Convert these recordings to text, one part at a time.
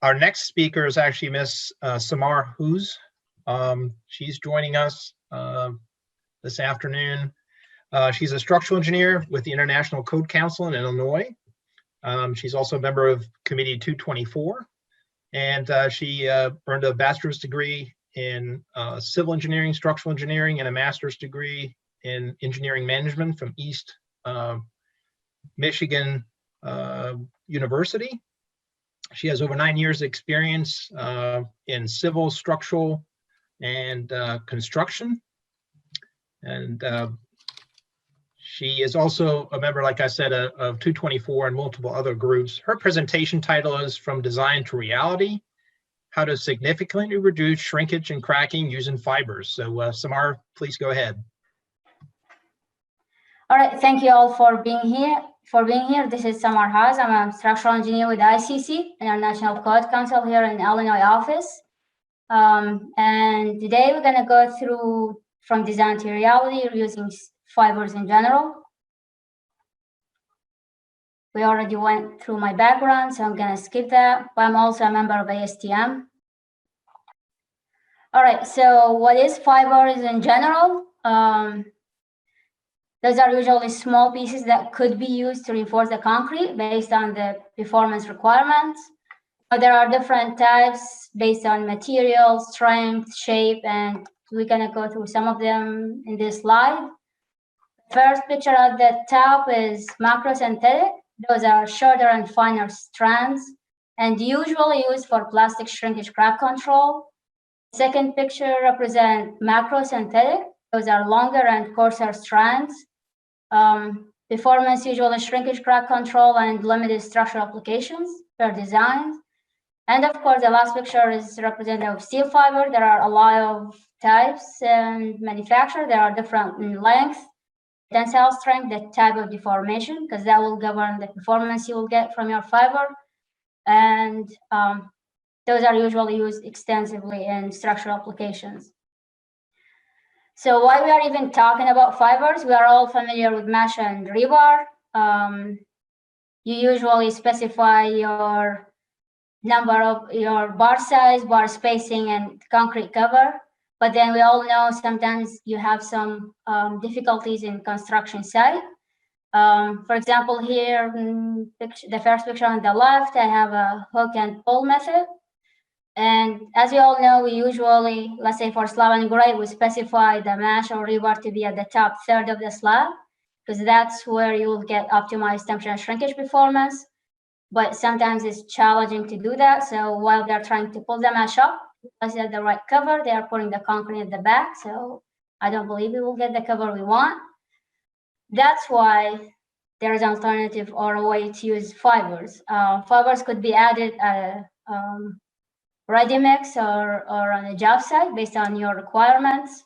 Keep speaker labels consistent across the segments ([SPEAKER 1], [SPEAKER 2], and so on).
[SPEAKER 1] Our next speaker is actually Miss Samhar Hughes. She's joining us this afternoon. She's a structural engineer with the International Code Council in Illinois. She's also a member of Committee 224, and she earned a bachelor's degree in civil engineering, structural engineering, and a master's degree in engineering management from East Michigan University. She has over 9 years experience in civil, structural, and construction. And she is also a member, like I said, of 224 and multiple other groups. Her presentation title is From Design to Reality: How to Significantly Reduce Shrinkage and Cracking Using Fibers. So Samhar, please go ahead.
[SPEAKER 2] All right, thank you all for being here. This is Samhar Hughes. I'm a structural engineer with ICC, International Code Council here in Illinois office. And today we're going to go through from design to reality using fibers in general. We already went through my background, so I'm going to skip that, but I'm also a member of ASTM. All right, so what is fibers in general? Those are usually small pieces that could be used to reinforce the concrete based on the performance requirements. But there are different types based on material, strength, shape, and we're going to go through some of them in this slide. First picture at the top is macrosynthetic. Those are shorter and finer strands and usually used for plastic shrinkage crack control. Second picture represents macrosynthetic. Those are longer and coarser strands. Performance usually shrinkage crack control and limited structural applications per design. And of course, the last picture is representative of steel fiber. There are a lot of types and manufactured. There are different in length, tensile strength, the type of deformation, because that will govern the performance you will get from your fiber. And those are usually used extensively in structural applications. So why we are even talking about fibers? We are all familiar with mesh and rebar. You usually specify your number of your bar size, bar spacing, and concrete cover. But then we all know sometimes you have some difficulties in construction site. For example, here, the first picture on the left, I have a hook and pull method. And as you all know, we usually, let's say for slab and grade, we specify the mesh or rebar to be at the top third of the slab, because that's where you will get optimized temperature and shrinkage performance. But sometimes it's challenging to do that. So while they're trying to pull the mesh up, unless they have the right cover, they are putting the concrete at the back. So I don't believe we will get the cover we want. That's why there is an alternative or a way to use fibers. Fibers could be added ready mix or on a job site based on your requirements.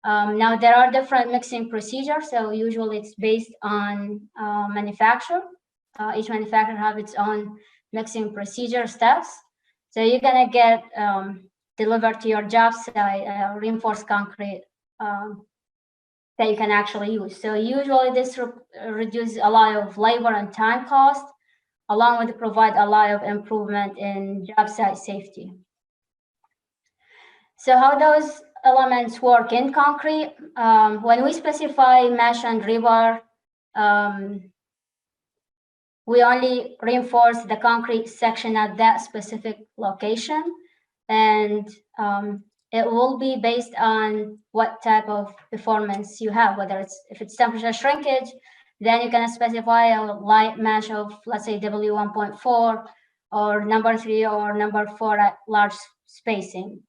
[SPEAKER 2] Now there are different mixing procedures, so usually it's based on manufacturer. Each manufacturer have its own mixing procedure steps. So you're gonna get delivered to your job site reinforced concrete that you can actually use. So usually this reduces a lot of labor and time cost, along with provide a lot of improvement in job site safety. So how those elements work in concrete? When we specify mesh and rebar, we only reinforce the concrete section at that specific location, and it will be based on what type of performance you have, whether if it's temperature shrinkage, then you can specify a light mesh of, let's say, W1.4 or number 3 or number 4 at large spacing.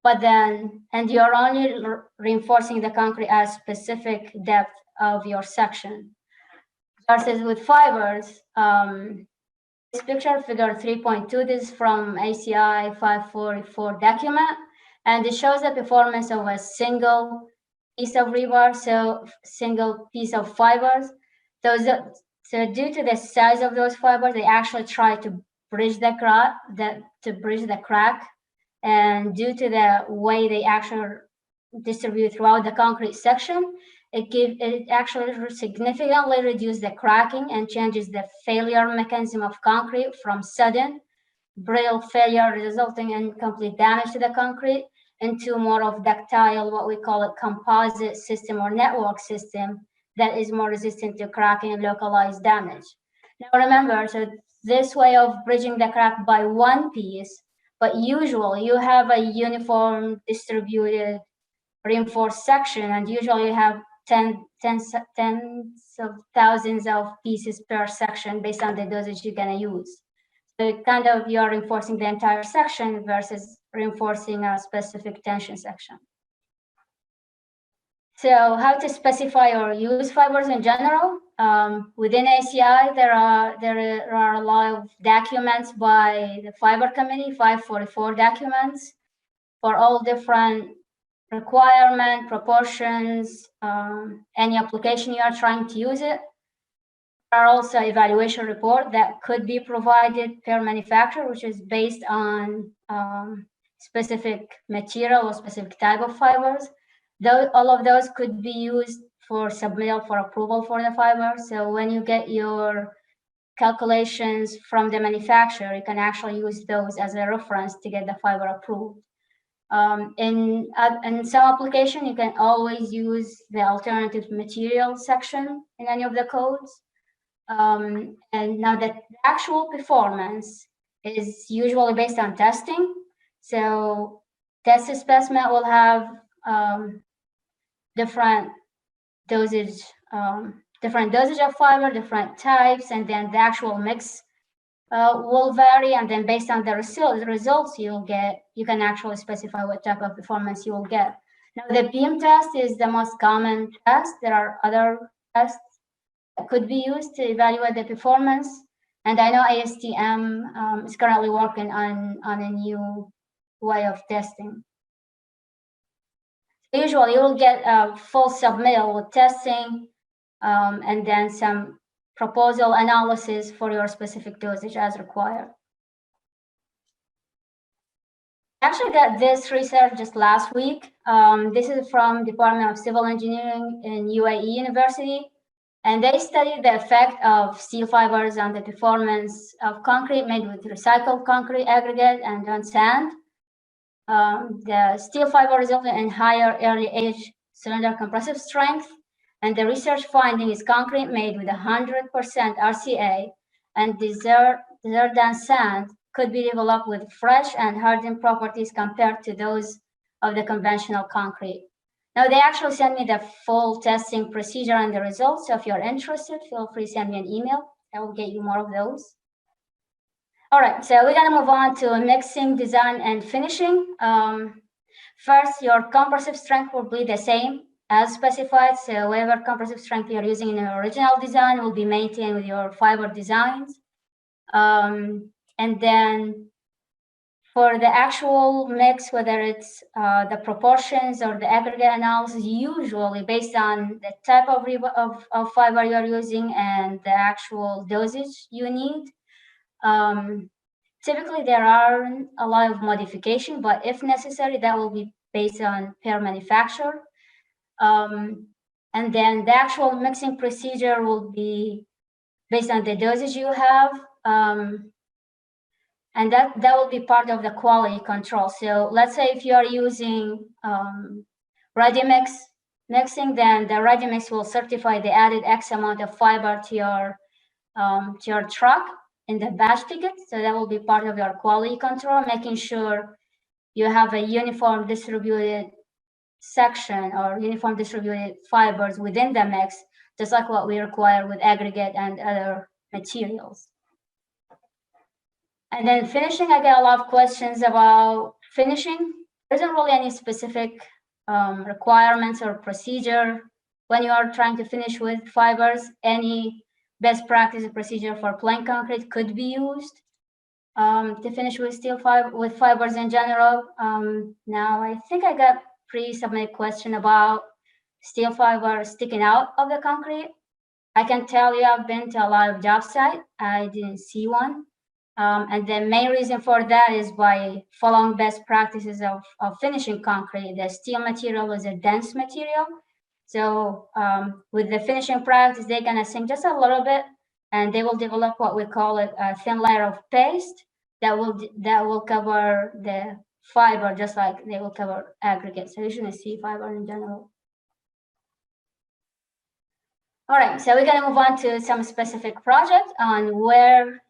[SPEAKER 2] But then, and you're only reinforcing the concrete at specific depth of your section. Versus with fibers, this picture, figure 3.2, this is from ACI 544 document, and it shows the performance of a single piece of rebar, so single piece of fibers. So due to the size of those fibers, they actually try to bridge the crack, and due to the way they actually distribute throughout the concrete section, it actually significantly reduces the cracking and changes the failure mechanism of concrete from sudden brittle failure resulting in complete damage to the concrete, into more of ductile, what we call a composite system or network system that is more resistant to cracking and localized damage. Now remember, so this way of bridging the crack by one piece, but usually you have a uniform distributed reinforced section, and usually you have tens of thousands of pieces per section based on the dosage you're gonna use. So kind of you're reinforcing the entire section versus reinforcing a specific tension section. So how to specify or use fibers in general? Within ACI, there are a lot of documents by the Fiber Committee, 544 documents for all different requirement, proportions, any application you are trying to use it. There are also evaluation report that could be provided per manufacturer, which is based on specific material or specific type of fibers. All of those could be used for submittal for approval for the fiber. So when you get your calculations from the manufacturer, you can actually use those as a reference to get the fiber approved. In some application, you can always use the alternative material section in any of the codes. And now the actual performance is usually based on testing. So test specimen will have different dosage of fiber, different types, and then the actual mix will vary, and then based on the results you'll get, you can actually specify what type of performance you will get. Now, the beam test is the most common test. There are other tests that could be used to evaluate the performance, and I know ASTM is currently working on a new way of testing. Usually, you will get a full submittal with testing, and then some proposal analysis for your specific dosage as required. I actually got this research just last week. This is from Department of Civil Engineering in UAE University, and they studied the effect of steel fibers on the performance of concrete made with recycled concrete aggregate and on sand. The steel fiber resulted in higher early age cylinder compressive strength, and the research finding is concrete made with 100% RCA and desert and sand could be developed with fresh and hardened properties compared to those of the conventional concrete. Now, they actually sent me the full testing procedure and the results. So if you're interested, feel free to send me an email. I will get you more of those. All right, so we're gonna move on to mixing, design, and finishing. First, your compressive strength will be the same as specified. So whatever compressive strength you're using in your original design will be maintained with your fiber designs. And then for the actual mix, whether it's the proportions or the aggregate analysis, usually based on the type of fiber you're using and the actual dosage you need. Typically, there aren't a lot of modification, but if necessary, that will be based on per manufacturer. And then the actual mixing procedure will be based on the dosage you have. And that will be part of the quality control. So let's say if you are using ready mix mixing, then the ready mix will certify the added X amount of fiber to your truck in the batch ticket. So that will be part of your quality control, making sure you have a uniform distributed section or uniform distributed fibers within the mix, just like what we require with aggregate and other materials. And then finishing, I get a lot of questions about finishing. There isn't really any specific requirements or procedure when you are trying to finish with fibers. Any best practice procedure for plain concrete could be used to finish with with fibers in general. Now, I think I got pre-submitted question about steel fiber sticking out of the concrete. I can tell you I've been to a lot of job sites. I didn't see one. And the main reason for that is by following best practices of finishing concrete. The steel material is a dense material. So with the finishing practice, they're gonna sink just a little bit and they will develop what we call a thin layer of paste. that will cover the fiber just like they will cover aggregate. So you shouldn't see fiber in general. All right, so we're going to move on to some specific projects on where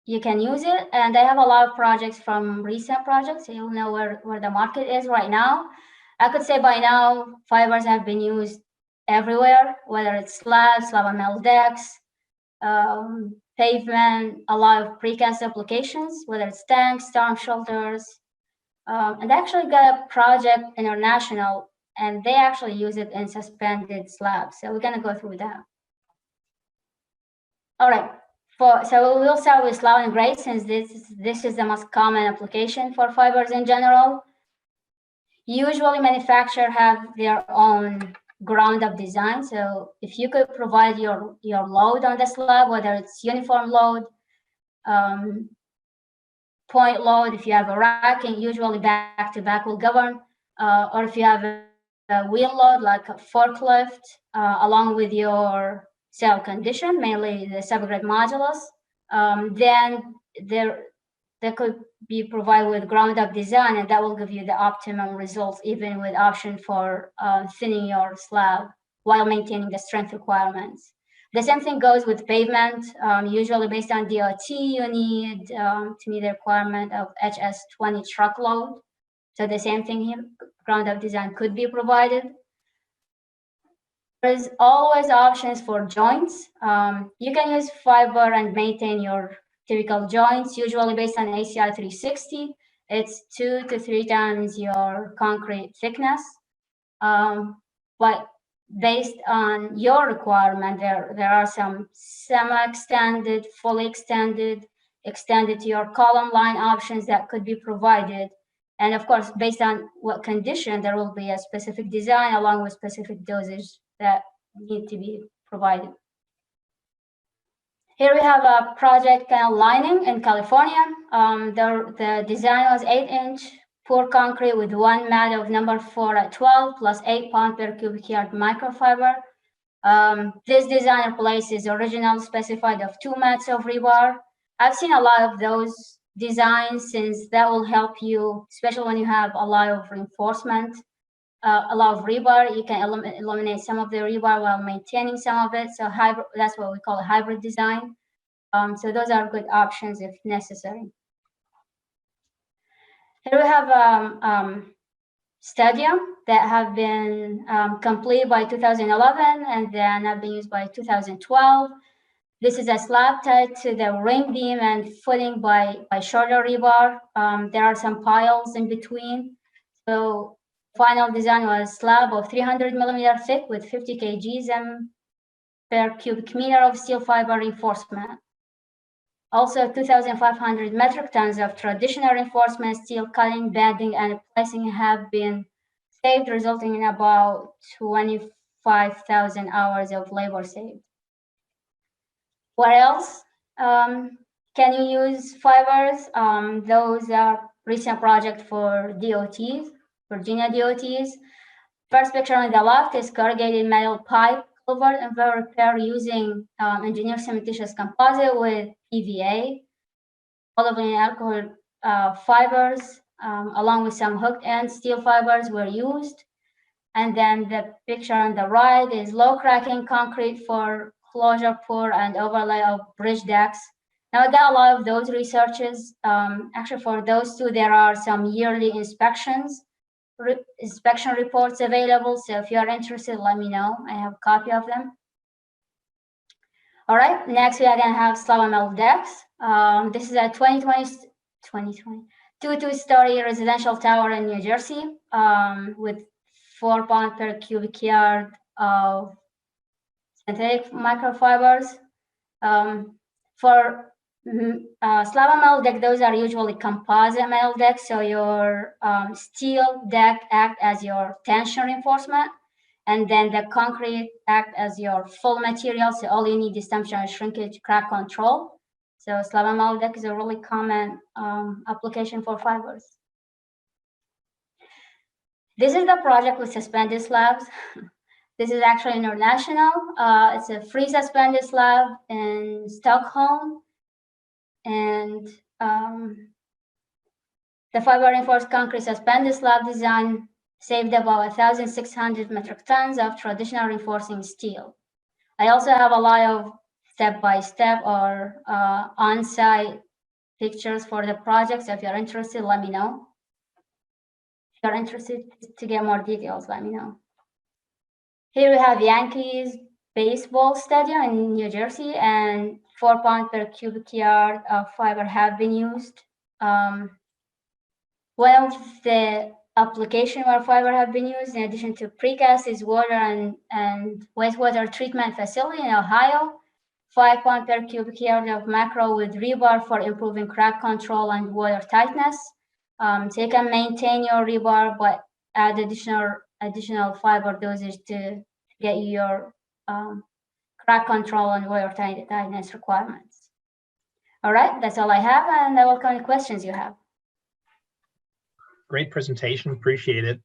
[SPEAKER 2] you can use it. And I have a lot of projects from recent projects, so you'll know where the market is right now. I could say by now, fibers have been used everywhere, whether it's slabs, slab and metal decks, pavement, a lot of precast applications, whether it's tanks, storm shelters. And I actually got a project international, and they actually use it in suspended slabs. So we're going to go through that. All right. So we'll start with slab and grade, since this is the most common application for fibers in general. Usually manufacturers have their own ground-up design. So if you could provide your load on the slab, whether it's uniform load, point load, if you have a racking, usually back-to-back will govern, or if you have a wheel load like a forklift, along with your cell condition, mainly the subgrade modulus, then they could be provided with ground-up design, and that will give you the optimum results, even with option for thinning your slab while maintaining the strength requirements. The same thing goes with pavement. Usually based on DOT, you need to meet the requirement of HS20 truckload. So the same thing here, ground-up design could be provided. There's always options for joints. You can use fiber and maintain your typical joints, usually based on ACI 360. It's 2 to 3 times your concrete thickness. But based on your requirement, there are some semi-extended, fully extended, extended to your column line options that could be provided. And of course, based on what condition, there will be a specific design along with specific dosage that need to be provided. Here we have a project Canal Lining in California. The design was 8-inch pour concrete with one mat of number 4 at 12 plus 8 pounds per cubic yard microfiber. This design replaces original specified of 2 mats of rebar. I've seen a lot of those designs, since that will help you, especially when you have a lot of reinforcement, a lot of rebar. You can eliminate some of the rebar while maintaining some of it. So hybrid, that's what we call a hybrid design. So those are good options if necessary. Here we have stadium that have been completed by 2011 and then have been used by 2012. This is a slab tied to the ring beam and footing by shorter rebar. There are some piles in between. So final design was slab of 300 millimeter thick with 50 kgs per cubic meter of steel fiber reinforcement. Also, 2,500 metric tons of traditional reinforcement steel cutting, bending, and placing have been saved, resulting in about 25,000 hours of labor saved. What else can you use fibers? Those are recent projects for DOTs, Virginia DOTs. First picture on the left is corrugated metal pipe culvert and repair using engineered cementitious composite with PVA, olivine alcohol fibers, along with some hooked end steel fibers were used. And then the picture on the right is low cracking concrete for closure pour and overlay of bridge decks. Now I got a lot of those researches. Actually, for those two, there are some yearly inspection reports available. So if you are interested, let me know. I have a copy of them. All right, next we are going to have slab and metal decks. This is a 2020 two-story residential tower in New Jersey with 4 pounds per cubic yard of synthetic microfibers. For slab and metal deck, those are usually composite metal decks. So your steel deck act as your tension reinforcement, and then the concrete act as your full material. So all you need is tension, shrinkage, crack control. So slab and metal deck is a really common application for fibers. This is the project with suspended slabs. This is actually international. It's a free suspended slab in Stockholm. And The fiber reinforced concrete suspended slab design saved about 1,600 metric tons of traditional reinforcing steel. I also have a lot of step-by-step or on-site pictures for the projects. If you're interested, let me know. If you're interested to get more details, let me know. Here we have Yankees baseball stadium in New Jersey, and 4 pounds per cubic yard of fiber have been used. One of the application where fiber have been used, in addition to precast, is water and wastewater treatment facility in Ohio. 5 pounds per cubic yard of macro with rebar for improving crack control and water tightness. So you can maintain your rebar, but add additional fiber dosage to get you your crack control and water tightness requirements. All right, that's all I have, and I welcome any questions you have.
[SPEAKER 1] Great presentation, appreciate it.